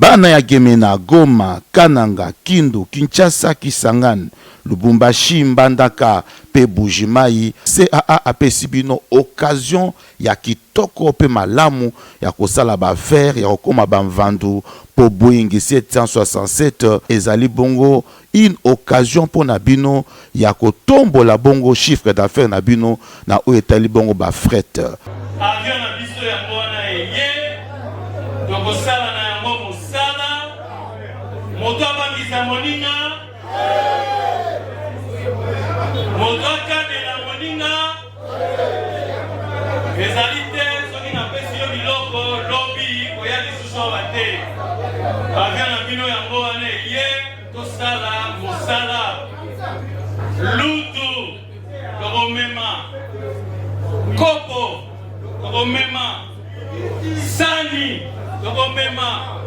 bana ya Gemena, Goma, Kananga, Kindu, Kinshasa, Kisangani, Lubumbashi, Mbandaka, pe Bujimai, CAA apesi bino occasion ya kitoko pe malamu ya kosala ba faire ya kokoma ba mvandu po Boeing 767 ezali bongo une occasion pour na bino ya kotombola bongo chiffre d'affaires na bino na o etali bongo ba fret. Avion na biso ya mwana eye tokosala na yango mosala moto abangisa moninga moto akadela moninga ezali te soki napesi yo biloko lobi koya lisusu awa te. Avion na bino yango wana eye tosala mosala lutu tokomema kopo tokomema sani tokomema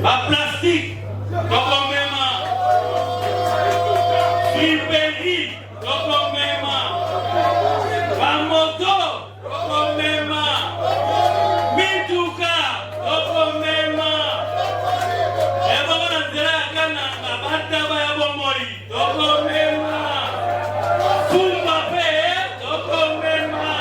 ba plastique tokomema friperi tokomema ba moto tokomema mituka tokomema eboko na nzela ya kananga bataba ya bomoi tokomema fumba pe tokomema.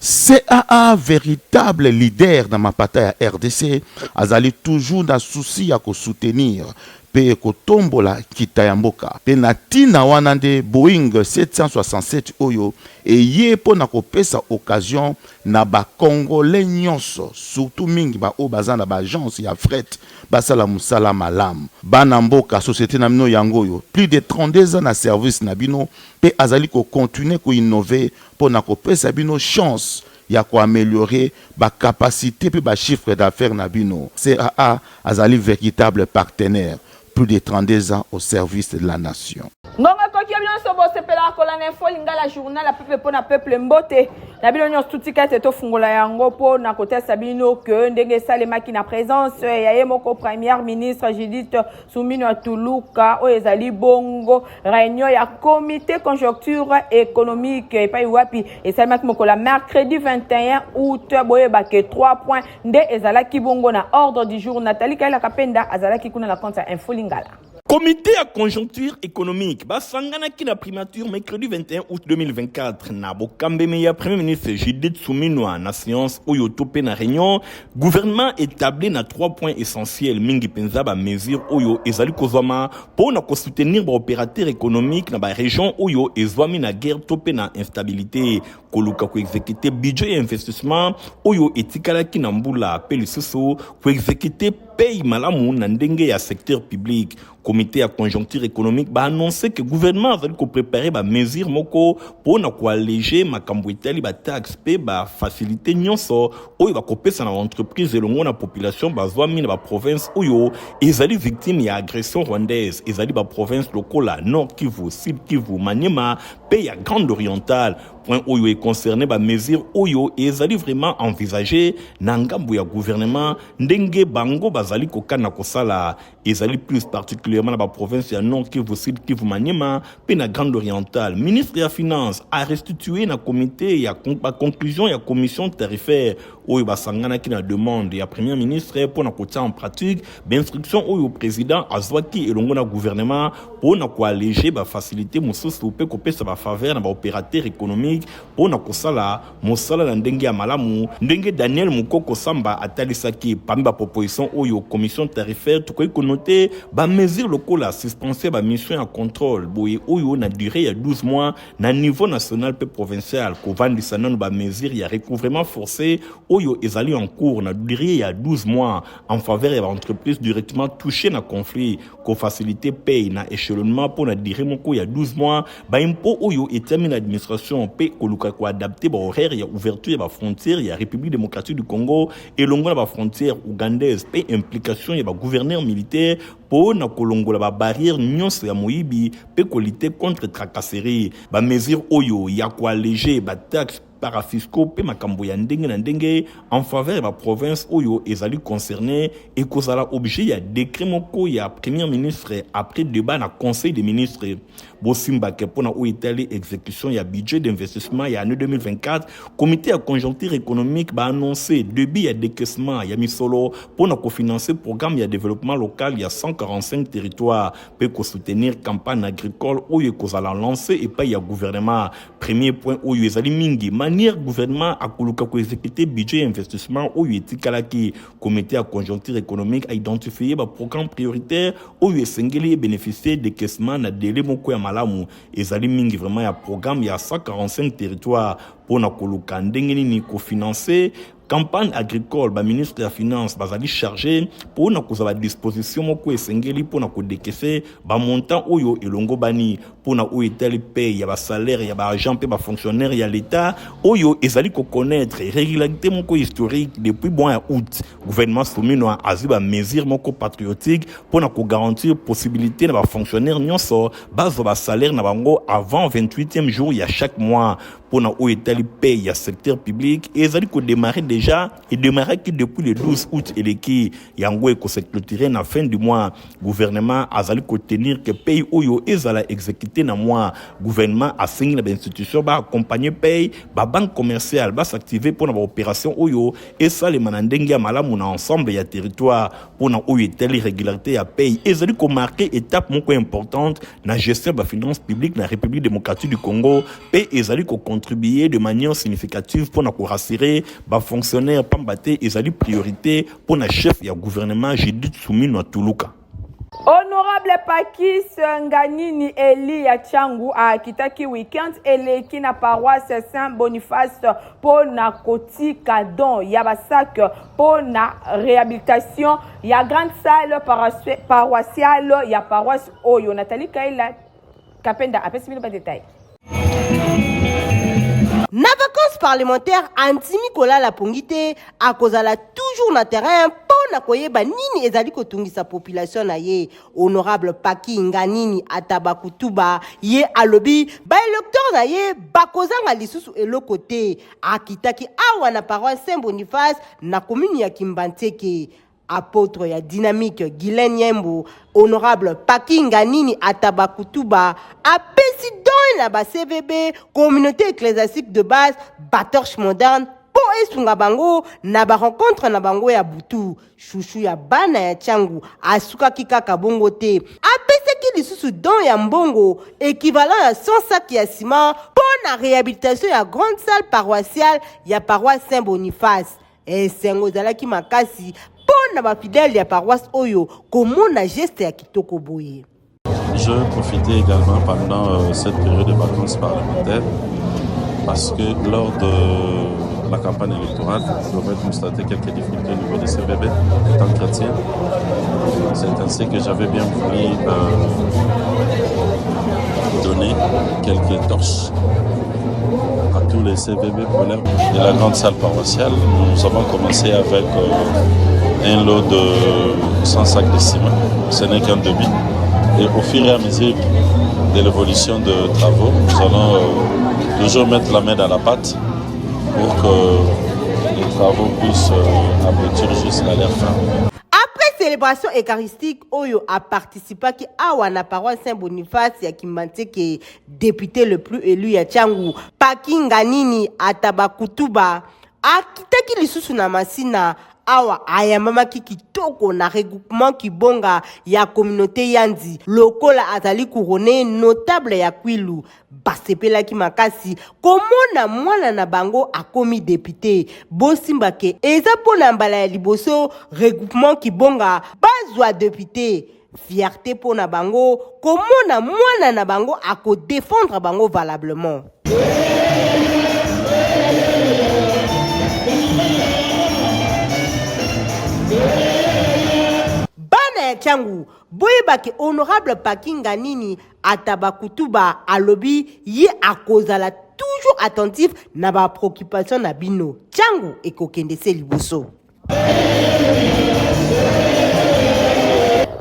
CAA, véritable leader dans ma bataille à RDC, azali toujours dans souci à soutenir pe kotombola kitayamboka pe natina wanande Boeing 767 oyo et ye po na kopesa occasion na ba congolais nyonso surtout mingi ba o bazana ba agence ya fret basala musala malam bana mboka société na mino yango yo plus de 32 ans na service na bino pe azali ko continuer ko innover po na kopesa bino chance ya ko améliorer ba capacité pe ba chiffre d'affaires na bino. CAA azali véritable partenaire, plus de 32 ans au service de la nation. Ngonga koki bien so bo sepela ko la info lingala journal la peuple pona peuple mbote na bino nyos tutika teto fungola yango po na côté sabino que ndenge salema ki na présence ya yemoko première ministre Judith Suminwa Tuluka o ezali bongo réunion ya comité conjoncture économique et pa wapi et salema moko la mercredi 21 août boye ba ke 3 points nde ezala ki bongo na ordre du jour Nathalie Kaila Kapenda azala ki kuna la compte info lingala. Comité à conjoncture économique, Basangana qui na primature mercredi 21 août 2024. Nabo Kambemeya, Premier ministre Judith Suminwa, na séance Oyo na réunion, gouvernement établi na 3 points essentiels. Mingi penza ba mesure Oyo ezali kozwama pour na soutenir ba opérateur économique na ba région Oyo ezwami na guerre topé na instabilité. Koluka ko exécuter budget et investissement Oyo etikala ki na mbula pe lisusu ko exécuter paye malamu na ndenge ya secteur public. Comité à conjoncture économique a annoncé que le gouvernement va préparer des mesures pour alléger les taxes et faciliter nyonso ou va couper sa entreprise et la population bazwami na province où ils allaient victimes d'agression rwandaise. Ils allaient province locale Nord Kivu, Sud Kivu, Maniema, pays Grande Orientale. Point où est concerné par mesures où ils allaient vraiment envisager nangambu ya gouvernement ndenge bango bazali kokana kosala. Ils allaient plus particulièrement dans la province de Nord Kivu, Sud Kivu, Maniema, puis la Grande Orientale. Ministre de la Finance a restitué dans le comité la conclusion de la commission tarifaire où il va s'engagner qui la demande et la première ministre pour na côté en pratique d'instruction au président Azwaki et le gouvernement pour na alléger ba faciliter mususu pe kopé sa ba faveur na ba opérateur économique pour na kosala mosala na ndenge ya malamu ndenge Daniel Mukoko Samba atalisaki parmi ba proposition oyo commission tarifaire to ko noter ba mesure locale la suspension ba mission en contrôle boye oyo na durée ya 12 mois na niveau national pe provincial ko vandisa non ba mesure ya recouvrement forcé oyo ezali en cours na durée ya 12 mois en faveur de l'entreprise directement touchée na conflit ko faciliter paye na échelonnement pour na durée moko ya 12 mois ba impôt oyo etermine administration pe ko luka ko adapter ba horaire ya ouverture ya ba frontière ya République démocratique du Congo et longo na ba frontière ougandaise pe implication ya ba gouverneur militaire po na kolongola ba barrière nyonso ya moyibi pe ko lutter contre tracasserie ba mesure oyo ya ko alléger ba taxe parafisco pe makambo ya ndenge na ndenge en faveur la province oyo ezali concerné et kozala objet ya décret moko ya premier ministre après débat na conseil des ministres bosimba ke pona o itali exécution ya budget d'investissement ya année 2024 comité ya conjoncture économique ba annoncé début ya décaissement ya misolo pona ko financer programme ya développement local ya 145 territoires pe ko soutenir campagne agricole oyo kozala lancer et pas ya gouvernement premier point oyo ezali mingi manière gouvernement a koluka ko exécuter budget investissement oyo etikalaki comité à conjoncture économique a identifié ba programme prioritaire oyo esengeli bénéficier de caissement na délai moko ya malamu ezali mingi vraiment ya programme ya 145 territoires pour na koluka ndenge nini ko financer campagne agricole ba ministre de la finance bazali chargé pour na kozala disposition moko esengeli pour na ko décaisser ba montant oyo elongo bani pour na oyo etali paye ya ba salaire ya ba agent pe ba fonctionnaire ya l'état oyo ezali ko connaître régularité moko historique depuis bon ya août gouvernement soumino aziba mesure moko patriotique pour na ko garantir possibilité na ba fonctionnaire nyonso bazo ba salaire na bango avant 28e jour ya chaque mois pour na oyo etali paye ya secteur public et ezali ko démarrer déjà et démarrer que depuis le 12 août et qui yango ko se clôturer na fin du mois gouvernement azali ko tenir que paye oyo ezala exécuter na mois gouvernement a signé la institution ba accompagner paye ba banque commerciale ba s'activer pour na ba opération oyo et ça les manandenge ya malamu na ensemble ya territoire pour na oyo telle régularité ya paye ezali ko marquer étape moko importante na gestion ba finance publique na République démocratique du Congo paye ezali ko contribuer de manière significative pour na ko rassurer ba fonctionnaire pambate ezali priorité pour na chef ya gouvernement Judith Suminwa Tuluka. Honorable Pakis Nganini Eli ya Changu a kitaki weekend eleki na paroisse Saint-Boniface pour na kotika don ya basak pour na réhabilitation ya grande salle paroissiale ya paroisse Oyo. Nathalie Kaila Kapenda apesi mille pas détail. Na vacances parlementaires Antimi Kola la Pongite a kozala toujours na terrain pona koyeba nini ezali kotungisa population na ye. Honorable Paki Nganini Atabakutuba ye alobi ba électeur na ye bakozanga lisusu eloko te akitaki awa na paroisse Saint-Boniface na commune ya Kimbanteke. Apôtre ya dynamique Guylaine Yembo, honorable Paki Nganini Atabakutuba apesi don na ba CVB communauté ecclésiastique de base Batorche moderne po esunga bango na ba rencontre na bango ya butu chouchou ya bana ya Changu asuka kikaka bongo te apesi ki lisusu don ya mbongo équivalent à 100 sacs ya ciment pour na réhabilitation ya grande salle paroissiale ya paroisse Saint-Boniface et sengo zalaki makasi na ba fidèle ya paroisse Oyo komona geste ya kitoko boye. Je profitais également pendant cette période de vacances parlementaires parce que lors de la campagne électorale, je vais constater quelques difficultés au niveau des CVB d'entretien. C'est ainsi que j'avais bien voulu donner quelques torches à tous les CVB polaires de la grande salle paroissiale. Nous avons commencé avec un lot de 100 sacs de ciment, ce n'est qu'un demi. Et au fur et à mesure de l'évolution de travaux, nous allons toujours mettre la main dans la pâte pour que les travaux puissent aboutir jusqu'à leur fin. Après célébration eucharistique, Oyo a participé qui awa na paroisse Saint-Boniface ya Kimbanteke, député le plus élu ya Changu, Paki Nganini Atabakutuba, akitaki lisusu na masina awa ayamamaki kitoko na regroupement kibonga ya communauté Yanzi lokola azali couronné notable ya Kwilu basepelaki makasi komona mwana na bango akomi député bosimbake eza pona mbala ya liboso regroupement kibonga bazwa député fierté pona bango komona mwana na bango ako défendre bango valablement. Bana ya Changu boyebaki honorable Paki Nganini Atabakutuba alobi ye akozala toujours attentif na ba préoccupation na bino Changu ekokende se liboso.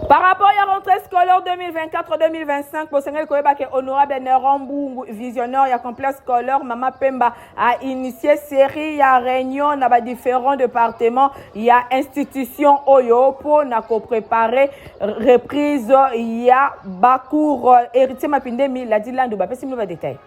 Par rapport à la rentrée scolaire 2024-2025, pour Sénégal, honorable Nerambou, visionnaire, il y a complexe scolaire, Mama Pemba a initié série, il y a réunion dans différents départements, il y a institution Oyo pour préparer reprise, il y a Bakour, héritier Mapindemi, la dit là, nous va détail.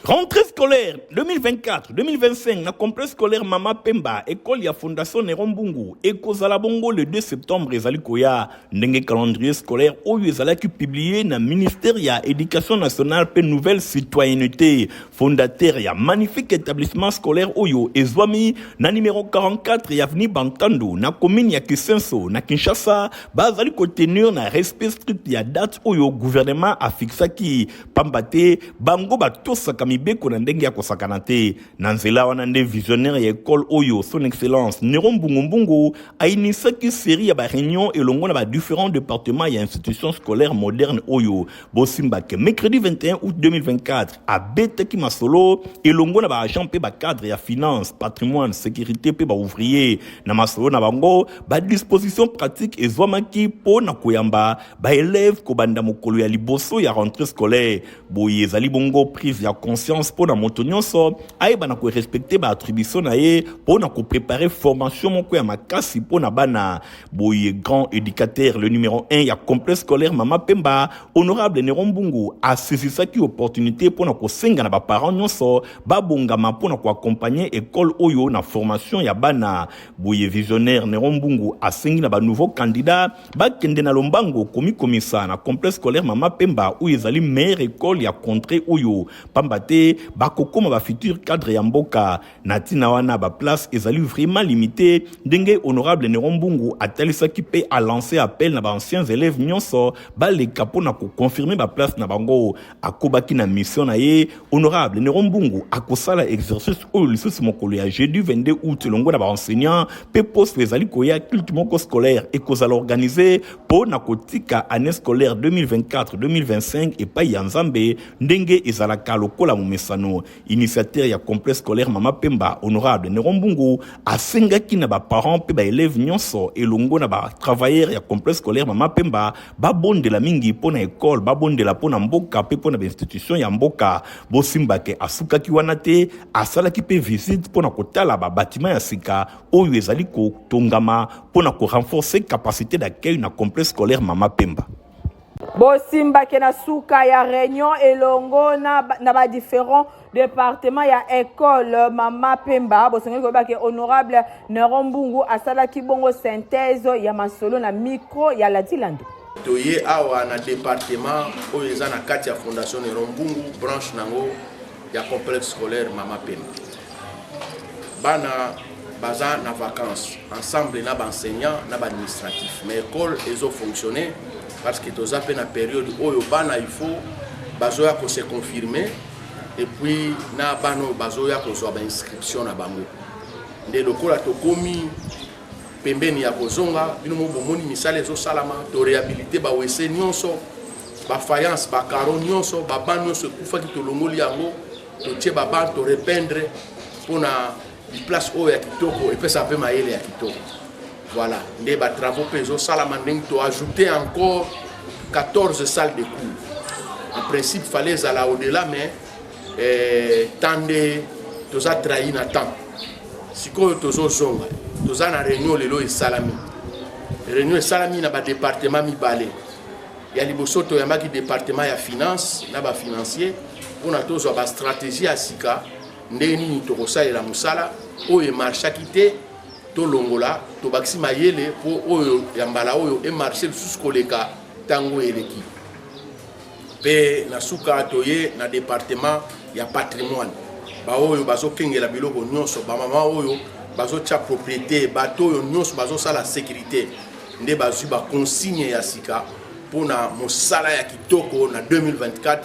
Rentrée scolaire 2024-2025, na complexe scolaire Mama Pemba, école ya Fondation Nerombungu, Eko Bongo le 2 septembre, ezali koya, ndenge calendrier scolaire, oyo ezali ki publié na ministère ya éducation nationale pe nouvelle citoyenneté, fondateur ya magnifique établissement scolaire oyo, ezwami na numéro 44 ya avenue Bantando, na commune ya Kisenso, na Kinshasa, bazali ko tenir na respect strict ya date oyo, gouvernement a fixaki, pambate, bango ba tosaka mibeko na ndenge ya kosakana te na nzela wana nde visionnaire ya école oyo son excellence Nerombungu a initié série ya ba réunion elongo na ba différents départements ya institutions scolaires modernes oyo bosimba ke mercredi 21 août 2024 a betaki masolo elongo na ba agent pe ba cadre ya finance patrimoine sécurité pe ba ouvrier na masolo na bango ba disposition pratique ezwamaki po na koyamba ba élèves ko banda mokolo ya liboso ya rentrée scolaire boye ezali bongo prise ya conscience pour na moto nyonso ayeba na ko respecter ba attribution na ye pour na ko préparer formation moko ya makasi pour na bana boye grand éducateur le numéro 1 ya complexe scolaire Mama Pemba honorable Nerombungu a saisi qui opportunité pour na ko senga na ba parents nyonso ba bongama pour na ko accompagner école oyo na formation ya bana boye visionnaire Nerombungu a sengi na ba nouveau candidat ba kende na lombango komi komisa na complexe scolaire Mama Pemba où ezali meilleure école ya contrée oyo pambate bakokoma ba futur cadre ya mboka natina wana ba place ezali vraiment limité ndenge honorable Nerombungu atalisaki pe a lancé appel na ba anciens élèves nyonso ba le kapo na ko confirmer ba place na bango akobaki na mission na ye honorable Nerombungu akosala exercice au lycée mokolo ya jeudi 22 août longo na ba enseignant pe poste ezali koya culte moko scolaire et kozala organisé po na kotika année scolaire 2024-2025 et pa ya Nzambe ndenge ezalaka lokola mumesano initiateur ya complexe scolaire Mama Pemba honorable Nerombungu asengaki na ba parents pe ba élèves nyonso elongo na ba travailleurs ya complexe scolaire Mama Pemba ba bondela mingi pona école ba bondela pona mboka pe pona institution ya mboka bosimbake asukaki wana te asalaki pe visite pona kotala ba bâtiment ya sika oyo ezali ko tongama pona ko renforcer capacité d'accueil na complexe scolaire Mama Pemba. Bosimba kena suka ya réunion elongo na ba différents départements ya école Mama Pemba bosengeli ko ba ke honorable Nerombungu asala ki bongo synthèse ya masolo na micro ya la Dilando toye awa na département oyo eza na kati ya fondation Nerombungu branche nango ya complexe scolaire Mama Pemba bana baza na vacances ensemble na ba enseignant na ba administratif mais école ezo fonctionner parce que toza pe na période oyo bana il faut bazoya ko se confirmer et puis na bano bazoya ko zo ba inscription na bango nde lokola to komi pembeni ya kozonga bino mo bomoni misale zo salama to réhabiliter ba wese nyonso ba faïence ba caro nyonso ba ban nyonso kufa ki to longoli yango to tie ba ban to repeindre pona di place oyo ya kitoko et puis ça peut mailler ya kitoko. Voilà, les travaux peso salamanding to ajouter encore 14 salles de cours. En principe, il fallait aller au-delà, mais tande tous a trahi na temps. Si quoi tous aux zonga, tous a na réunion le lo et salami. Réunion et salami na ba département mi balé. Il y a les bosoto ya maki département ya finance, na ba financier pour na tous ba stratégie à sika ndeni ni to kosa la musala o e marcha quitté. Longola to bakisi mayele po oyo ya mbala oyo e marché sous koleka tango eleki pe na suka toye na département ya patrimoine ba oyo bazo kengela biloko nyonso ba mama oyo bazo tia propriété bato oyo nyonso bazo sala sécurité nde bazu ba consigne ya sika pona mosala ya kitoko na 2024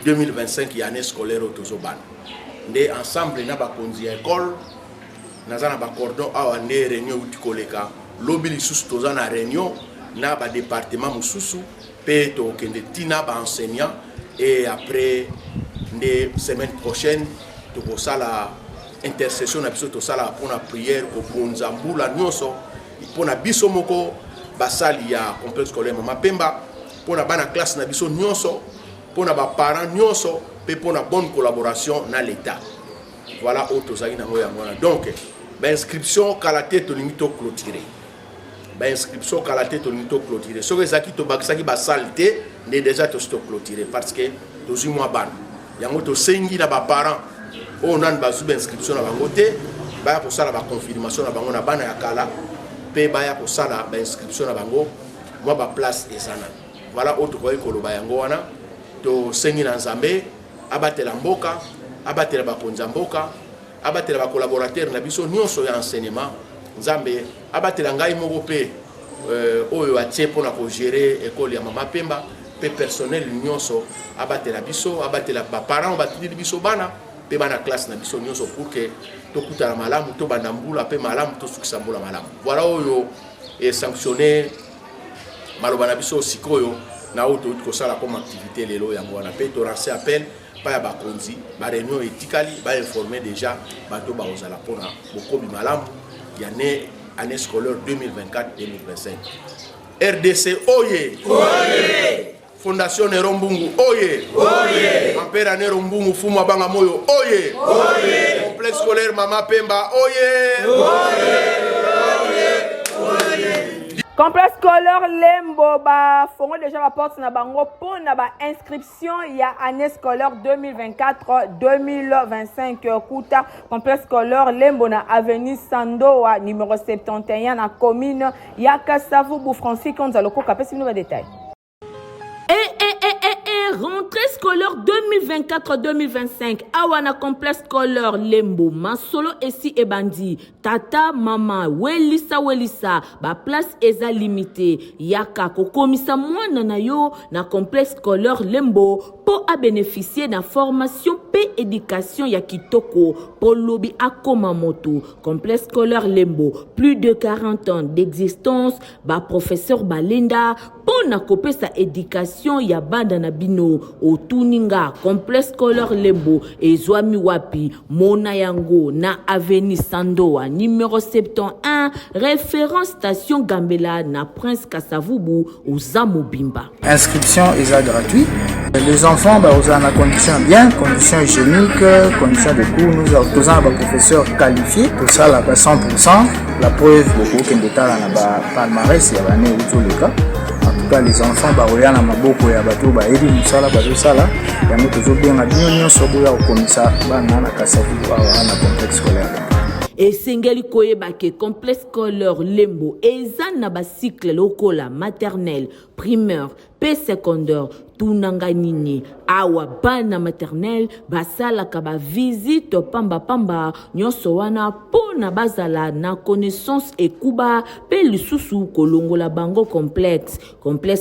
2025 ya année scolaire tozobana nde ensemble na ba konzi ya école nazana ba cordon awa nde réunion uti koleka lobi lisusu toza na réunion na ba département mususu pe to kende tina ba enseignant et après nde semaine prochaine to kosala intercession na biso to sala pona prière ko bonza mbula nyonso pona biso moko basali ya complexe scolaire Mama Pemba pour na bana classe na biso nyonso pour na ba parents nyonso pe pour na bonne collaboration na l'état. Voilà auto zaki na moya ngona. Donc ba inscription kalaté to limito clôturer. Ba inscription kalaté to limito clôturer. So que zaki to bakisaki ba salité né déjà to sto clôturer parce que to zu mois ban. Yango to sengi na ba parents on a ba sub inscription na bango te ba ko sala ba confirmation na bango na bana ya kala pe ba ya ko sala ba inscription na bango moi ba place ezana. Voilà autre ko ekoloba yango wana to sengi na Nzambe abatela mboka abatela bakonza mboka abatela ba collaborateur na biso nyonso ya enseignement Nzambe abatela ngai moko pe oyo atie pona ko gérer école ya Mama Pemba pe personnel nyonso abatela biso abatela ba parents batili biso bana pe bana classe na biso nyonso pour que to kutala malamu to banda mbula pe malamu to sukisa mbula malamu. Voilà oyo et sanctionner maloba na biso sikoyo na auto ko sala comme activité lelo yango wana pe to lancer appel pa ya bakonzi ba réunion etikali ba informer déjà bato ba ozala pona bokobi malamu ya année scolaire 2024-2025. RDC oye oye, Fondation Nero Mbungu oye oye, Ampera Nero Mbungu Fumu Abanga Moyo oye oye, complexe scolaire Mama Pemba oye oye. Complexe scolaire Lembo ba fongo déjà la porte na bango pour na ba inscription ya année scolaire 2024-2025 kuta complexe scolaire Lembo na avenue Sandoa numéro 71 na commune ya Kasavubu Francis Konza loko kapesi no détail. Rentrée scolaire 2024-2025 awana complexe scolaire Lembo Masolo esi ebandi tata mama welisa ba place eza limité yaka kokomisa mwana na yo na complexe scolaire Lembo pour à bénéficier de formation pe éducation ya kitoko pour lobi akoma moto complexe scolaire Lembo plus de 40 ans d'existence ba professeur Balinda pour na kopé sa éducation ya banda na bino otuninga complexe scolaire Lembo ezwami wapi mona yango na avenue Sandoa numéro 71 référence station Gambela na Prince Kasavubu Ozamobimba. Inscription est gratuite. Les enfants aux en conditions bien, conditions hygiéniques, conditions de cours, nous avons tous un professeur qualifié, tout ça là 100%. La preuve beaucoup qui est dans la palmarès il y a l'année où tout le cas. En tout cas les enfants baroyana maboko ya bato ba edi musala bato sala ya moto zo bien na binyo sobo ya komisa bana na Kasavubu na complexe scolaire. Et sengeli koyeba ke complexe scolaire Lembo eza na ba cycle lokola maternelle, primaire, pe secondaire, tunanga nini awa bana maternelle basala ka ba visite pamba nyonso wana pona bazala na connaissance ekuba pe lisusu kolongola bango complexe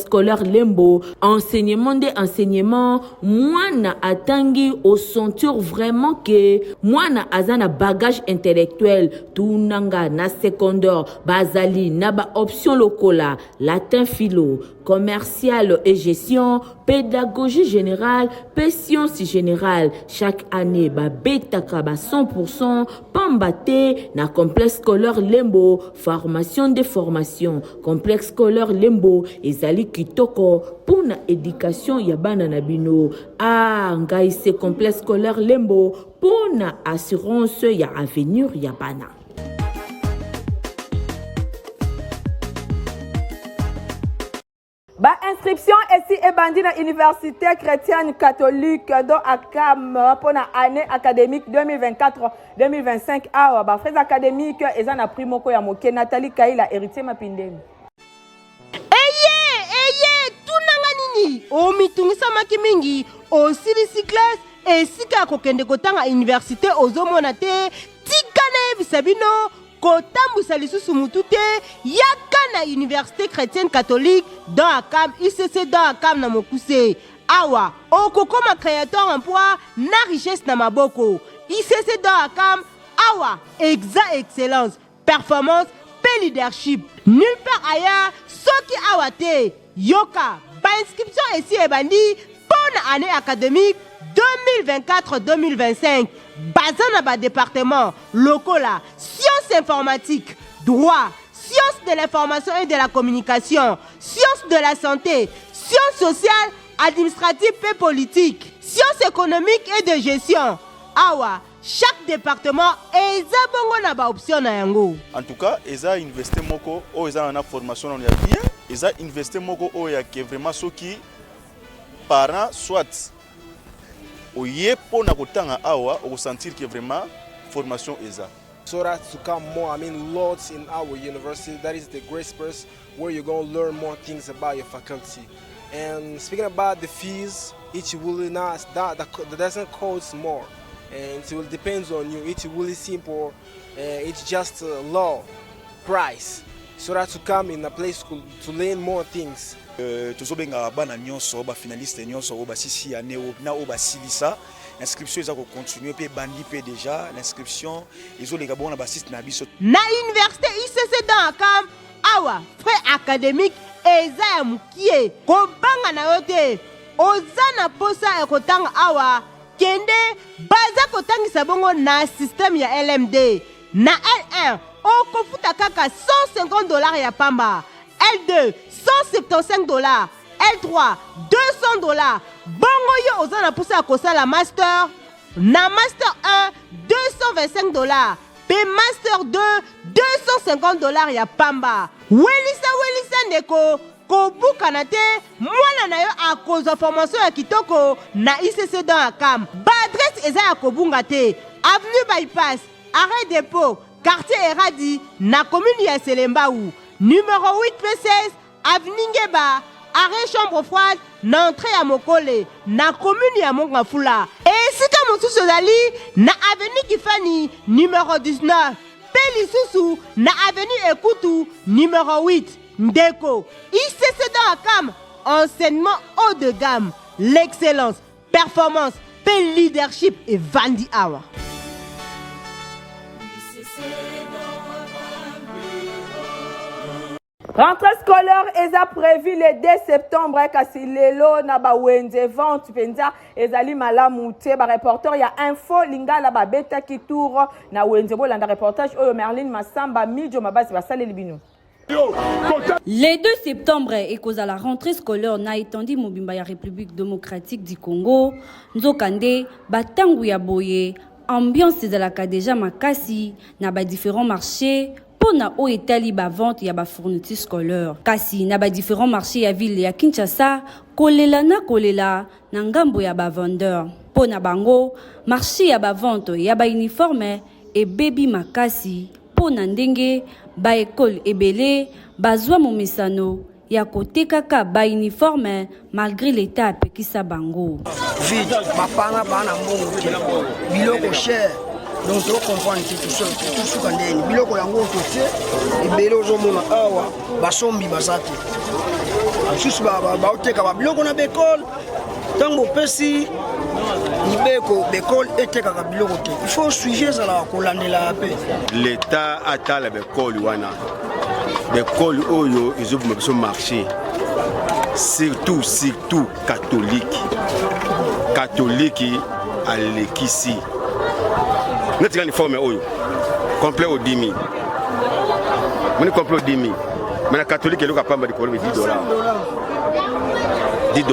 scolaire Lembo enseignement mwana atangi au sentir vraiment que mwana azana bagage intellectuel tunanga na secondaire bazali na ba option lokola latin philo commercial et gestion pédagogie générale pe sciences générales chaque année ba betaka ba 100% pambate na complexe scolaire Lembo formation de formation complexe scolaire Lembo ezali kitoko pour na éducation ya bana na bino ngai se complexe scolaire Lembo pour na assurance ya avenir ya bana. Ba inscription ici et bandi na université chrétienne catholique dans ACAM pour la année académique 2024-2025 ba frères académiques eza na primo ko ya moke Nathalie Kaila héritier mapindeni. Eye tunanga nini omitungisa maki mingi osilisi classe esika kokende kotanga université ozomona te tikana bisabino kotambusa lisusu mutute yaka na université chrétienne catholique dans ACAM ICC dans ACAM na mokuse awa okokoma créateur emploi na richesse na maboko ICC dans ACAM awa excellence performance pe leadership nulle part ailleurs soki awa te yoka ba inscription ici ebandi pour année académique 2024-2025 basé na ba département lokola sciences informatiques droit sciences de l'information et de la communication, sciences de la santé, sciences sociales, administratives et politiques, sciences économiques et de gestion. Awa, chaque département est bongo na ba option na yango. En tout cas, eza université moko o eza na formation on ya bien, eza université moko o ya ke vraiment soki parents soit oye pona kotanga awa o sentir que vraiment formation eza. So that to come more, I mean, lots in our university. That is the great space where you're going to learn more things about your faculty. And speaking about the fees, it will not, that doesn't cost more. And it will depends on you. It's really simple. It's just a low price. So that to come in a place to learn more things. Tozobenga bana nyonso ba finaliste nyonso ba sisi ane na oba silisa. L'inscription est à continuer, puis bandi déjà l'inscription ils ont les gabons na bassiste na biso. Na université ICC dans Akam, awa frais académique eza mukie ko banga na yote ozana posa ekotanga awa kende baza kotangisa bongo na système ya LMD na L1 okofuta kaka $150 ya pamba, L2 $175, L3 $200. Bongo yo ozana posa kosala master na master 1 $225, pe master 2 $250 ya pamba. Welisa ndeko kobuka na te mwana na yo akozwa formation ya kitoko na ICC dans Akam. Ba adresse eza ya kobunga te, avenue Bypass, arrêt dépôt, quartier Eradi na commune ya Selembao, numéro 8 P16 avenue Ngeba, arrêt chambre froide na entrée ya Mokole na commune ya Mongafula. Et sika mosusu ezali na avenue Kifani numéro 19, pe lisusu na avenue Ekutu numéro 8 Ndeko. ICC dans Akam, enseignement haut de gamme, l'excellence, performance, pe leadership et Vandi Awa. Rentrée scolaire est prévue le 2 septembre kasi lelo na ba wenze vente penza ezali malamu te ba reporter ya info lingala ba beta ki tour na wenze bolanda reportage oyo Merlin Masamba Mijo mabasi basale libino. Le 2 septembre est cause à la rentrée scolaire na étendu mobimba ya République démocratique du Congo nzokande batangu ya boye ambiance de la déjà makasi na ba différents marchés na o etali ba vente ya ba fourniture scolaire kasi na ba différents marchés ya ville ya Kinshasa kolela na ngambo ya ba vendeur po na bango marché ya ba vente ya ba uniforme et baby makasi po na ndenge ba école ebele bazwa momesano ya kotekaka ba uniforme malgré l'état apekisa bango vide bapanga bana mbongo biloko cher. Donc tu comprends tout ça tout ce qu'on dit biloko yango côté et belo zomona awa basombi basate susu ba oteka ba biloko na bekol tango pesi ibeko bekol eteka ka biloko te il faut suivre ça la kolandela pe l'état atala bekol wana bekol oyo izobu so marché surtout catholique à l'équisi. Notre uniforme oyo complet au 10 000. Mon complet au 10 000. Mais la catholique est là capable de payer $10.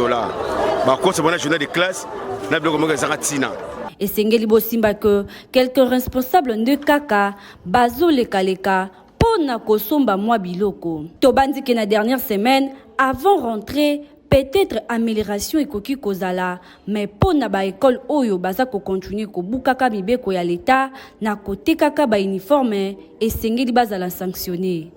Bah quand c'est bon journée de classe, na biloko mo zaratina. Et Sengeli Bosimba que quelques responsables de kaka bazo lekaleka pona kosomba mwa biloko. Tobandi ke na dernière semaine avant rentrer peut-être amélioration ekoki kozala mais pona ba école oyo baza ko continuer ko bukaka mibeko ya l'état na kote kaka ba uniforme et sengeli bazala sanctionner.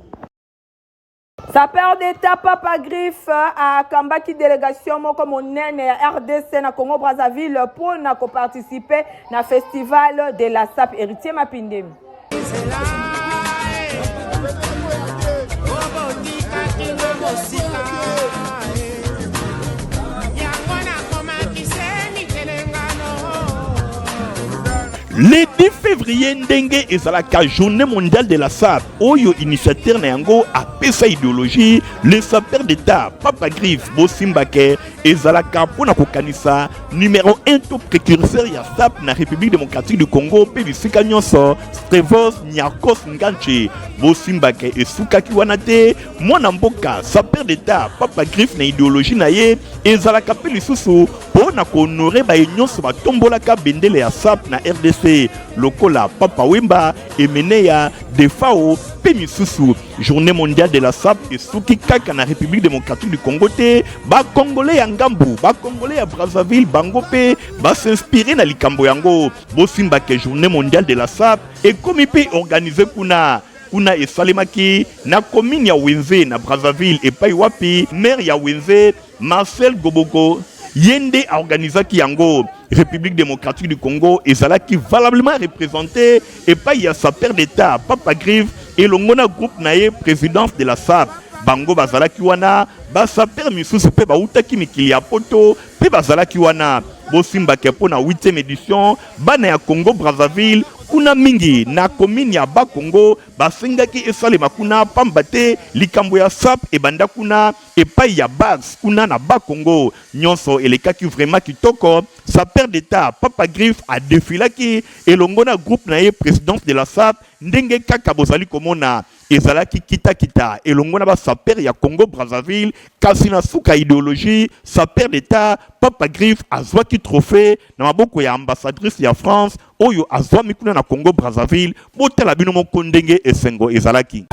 Ça perd d'état Papa Griffe à Kambaki délégation moko monene ya RDC na Congo Brazzaville pour na ko participer na festival de la SAP héritier Mapindemi. Le 10 février ndenge ezalaka journée mondiale de la SAP oyo initiateur na yango apesa idéologie le sapeur d'état Papa Griffe Bosimbake ezalaka pona kokanisa numéro 1 to précurseur ya SAP na République démocratique du Congo pe bisika nyonso Strevos Nyarkos Nganche Bosimbake esukaki wana te mwana mboka sapeur d'état Papa Griffe na idéologie na ye ezalaka pe lisusu pona ko honorer ba nyonso batombolaka bendele ya SAP na RDC lokola Papa Wemba Emeneya Defao pe misusu. Journée mondiale de la SAP esuki kaka na République démocratique du Congo te ba congolais ya ngambu ba congolais ya Brazzaville bango pe ba s'inspirer na likambo yango Bosimbake journée mondiale de la SAP ekomi pe organisé kuna esalemaki na commune ya Wenze na Brazzaville epai wapi maire ya Wenze Marcel Goboko yende a organisaki yango. République démocratique du Congo ezalaki valablement représenté epai ya sapeur d'état Papa Griffe et longona groupe naye présidence de la SAP bango bazalaki wana ba sapeur misusu pe bautaki mikili ya poto pe bazalaki wana Bosimbake po na 8e édition bana ya Congo Brazzaville kuna mingi na commune ya Bakongo basengaki esalema kuna pambate likambo ya SAP ebanda kuna epai ya Bax kuna na Bakongo nyonso elekaki vraiment kitoko sapeur d'état Papa Griffe a défilaki elongona groupe na ye présidence de la SAP ndenge kaka bozali komona ezalaki kita elongona ba sapeur ya Congo Brazzaville kasi na suka idéologie sapeur d'état Papa Griffe azwaki trophée na maboko ya ambassadrice ya France oyo azwami kuna na Congo Brazzaville botala bino moko ndenge esengo ezalaki.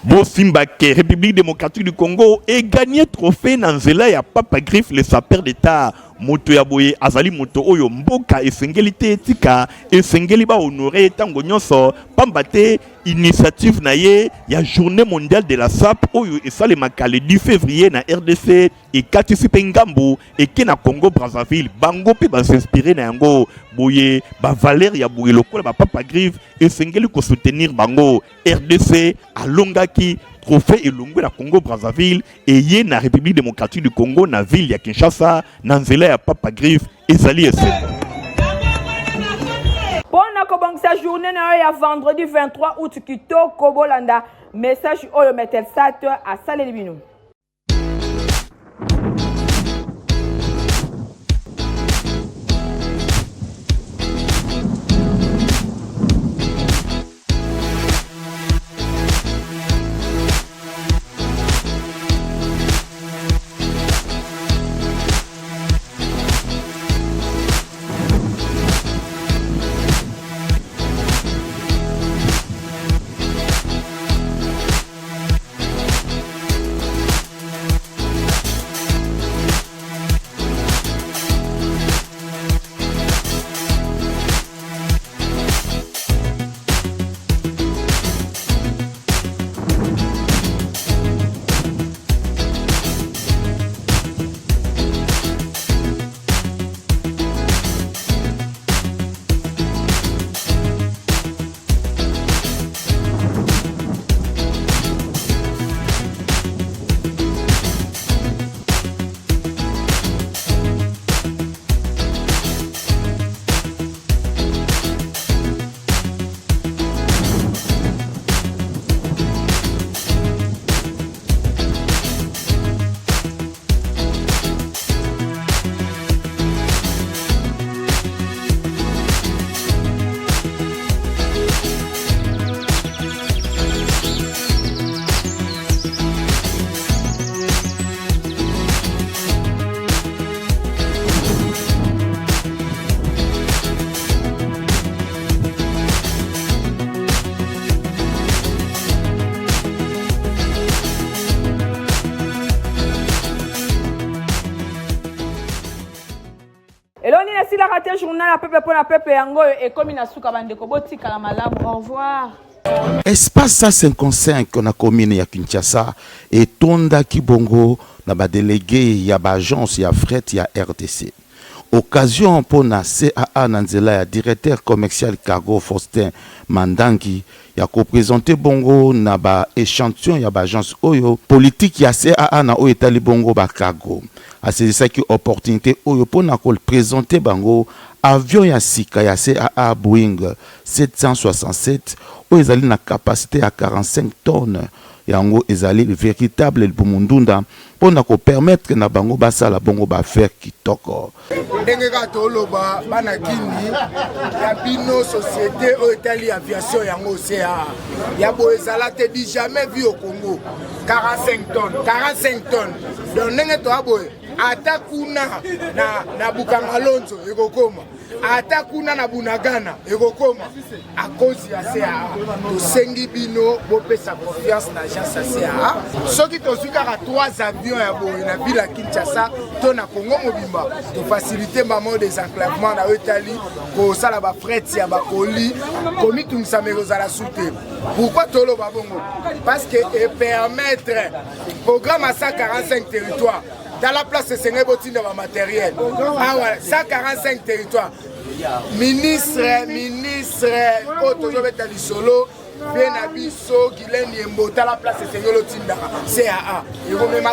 Bosimbake, République démocratique du Congo, et gagné trophée dans Zela ya Papa Griffe, le sapeur d'état. Moto ya boye azali moto oyo mboka esengeli te tika esengeli ba honorer tango nyonso pambate initiative na ye ya journée mondiale de la SAP oyo esalemaka le 10 février na RDC et katisipe ngambu eke na Congo Brazzaville bango pe ba s'inspirer na yango boye ba valeur ya boye lokola ba Papa Griffe esengeli ko soutenir bango RDC alongaki trophée elongwe na Congo Brazzaville et yé na République démocratique du Congo na ville ya Kinshasa na nzela ya Papa Griffe ezali ese. Pona kobongisa journée na ya vendredi 23 août kitoko bolanda message oyo metel sat a saleli bino. Eloni na sila raté journal à peuple pour la peuple yango et comme na suka bandeko botika la malamu. Au revoir. Espace 55 na commune ya Kinshasa et tonda kibongo na ba délégué ya ba agence ya fret ya RDC. occasion pour na CAA Nanzela ya directeur commercial cargo Faustin Mandangi ya ko présenter bongo na ba échantillon ya ba agence oyo politique ya CAA na o etali bongo ba cargo a c'est ça qui opportunité oyo pour na ko présenter bango avion ya sika ya CAA Boeing 767 oyo ezali na capacité à 45 tonnes yango ezali véritable lumundunda pona ko permettre na bango basala bongo ba faire kitoko ndenge ka toloba bana kini ya bino société o etali aviation yango CA ya bo ezala te di jamais vu au Congo 45 tonnes donc ndenge to aboye ata kuna na Bukangalonzo ekokoma ata kuna na Bunagana ekokoma à cause ya CA to sengi bino bopesa confiance na agence CA soki to zukaka 3 avions ya boye na ville ya Kinshasa to na Congo mobimba to faciliter maman des enclavements na Italie ko sala ba fret ya ba colis komi tungisa mekozala soute pourquoi tolo ba bongo parce que et permettre programme à 145 territoires dans la place de Sengeboti de matériel. Ah voilà, 145 territoires. Ministre, Otojo Betali Solo, Benabiso, Guilaine Yembo, dans la place de Sengeboti de CAA. Il y a même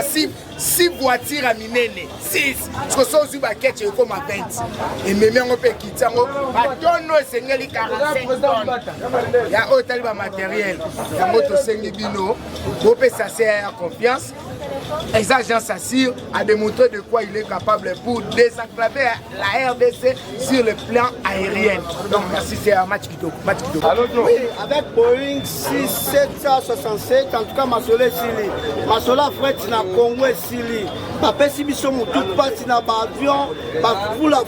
6 voitures à Minene, 6. Parce que ça aussi, il y a comme 20. Et même on peut quitter, on a 45 tonnes. Il y a autant de matériel. Il y a moto Sengebino, on peut s'asseoir à confiance. Les agences assure a démontré de quoi il est capable pour désenclaver la RDC sur le plan aérien. Donc merci, c'est un match qui doit. Oui, avec Boeing 767, en tout cas, Masola Sili. Masola Fret na Congo Sili. Papa Sibiso Moutou passe na avion,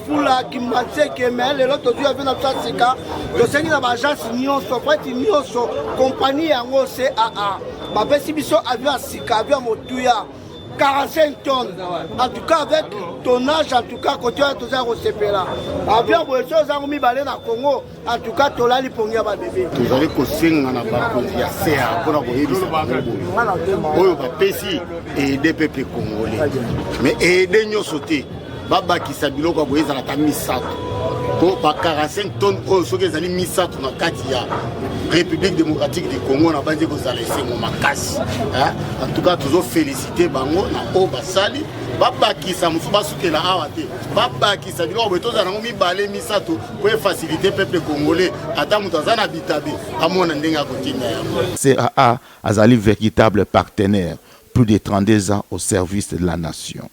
Fula qui m'a dit que mais l'autre jour avait notre Sika. Le Seigneur na agence Nyonso, Fret Nyonso, compagnie en CAA. Papa Sibiso avion Sika, avion Motuya. 45 tonnes, en tout cas avec tonnage, en tout cas côté de Tozaro Sepela. Avion Boesso Zarumi Balé na Congo, en tout cas Tolali Pongia bébé. Vous allez conseiller à la barre de la CA pour avoir aider les peuples congolais. Mais aider nous sauter, Baba qui s'habille au Bois à la Tamisato. Pour 45 tonnes, ceux qui ont mis ça dans la Katia. République démocratique du Congo n'a pas dit que vous allez laisser mon macasse. En tout cas, toujours féliciter Bango, na Oba Sali. Baba qui ça me fait soutenir la Awate. Baba qui ça dit que vous allez mis balé misato pour faciliter le peuple congolais. Attends, vous allez habiter à mon ending à côté. CAA a un véritable partenaire, plus de 32 ans au service de la nation.